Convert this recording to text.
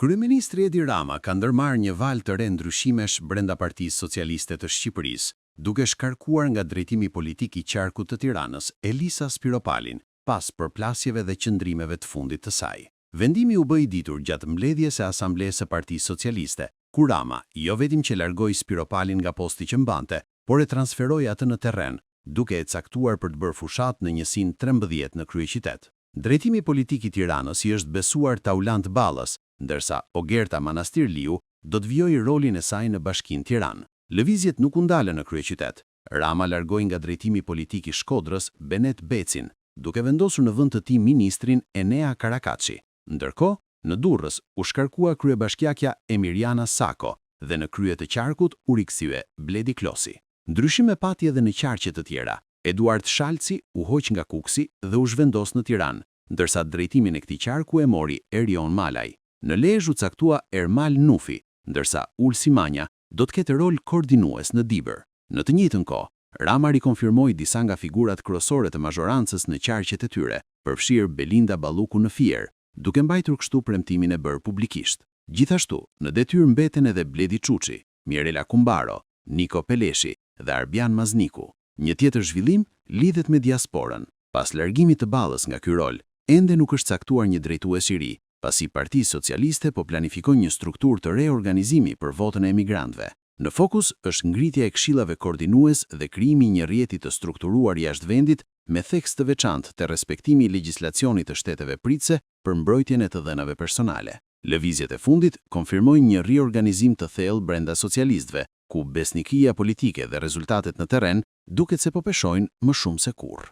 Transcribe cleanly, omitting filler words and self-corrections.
Kryeministri Edi Rama ka ndërmarrë një valë të re ndryshimesh brenda Partisë Socialiste të Shqipërisë, duke shkarkuar nga drejtimi politik i qarkut të Tiranës Elisa Spiropalin, pas përplasjeve dhe qëndrimeve të fundit të saj. Vendimi u bë i ditur gjatë mbledhjes së Asamblesë së Partisë Socialiste, ku Rama jo vetëm që largoi Spiropalin nga posti që mbante, por e transferoi atë në terren, duke e caktuar për të bërë fushat në njësinë 13 në kryeqytet. Drejtimi politik i Tiranës i është besuar Taulant Ballës, ndërsa Ogerta Manastirliu do të vijojë rolin e saj në Bashkinë Tiranë. Lëvizjet nuk u ndalën në kryeqytet. Rama largoi nga drejtimi politik i Shkodrës Benet Becin, duke vendosur në vend të tij ministrin Enea Karakaçi. Ndërkohë, në Durrës u shkarkua kryebashkiakja Emiriana Sako dhe në krye të qarkut u rikthye Bledi Klosi. Ndryshime pati edhe në qarqe të tjera. Eduard Shalci u hoq nga Kuksi dhe u zhvendos në Tiranë, ndërsa drejtimin e këtij qarku e mori Erion Malaj. Në Lezhë u caktua Ermal Nufi, ndërsa Ulsi Manja do të ketë rol koordinues në Dibër. Në të njëjtën kohë, Rama rikonfirmoi disa nga figurat kryesore të mazhorancës në qarqet e tyre, përfshirë Belinda Balluku në Fier, duke mbajtur kështu premtimin e bërë publikisht. Gjithashtu, në detyrë mbeten edhe Bledi Çuçi, Mirela Kumbaro, Niko Peleshi dhe Arbian Mazniku. Një tjetër zhvillim lidhet me diasporën. Pas largimit të Ballës nga ky rol, ende nuk është caktuar një drejtues i ri, pasi Partia Socialiste po planifikon një strukturë të re organizimi për votën e emigrantëve. Në fokus është ngritja e këshillave koordinues dhe krijimi i një rrjeti të strukturuar jashtë vendit me theks të veçantë të respektimi i legjislacionit të shteteve pritëse për mbrojtjen e të dhënave personale. Lëvizjet e fundit konfirmojnë një riorganizim të thellë brenda socialistëve, ku besnikia politike dhe rezultatet në terren duket se po peshojnë më shumë se kurrë.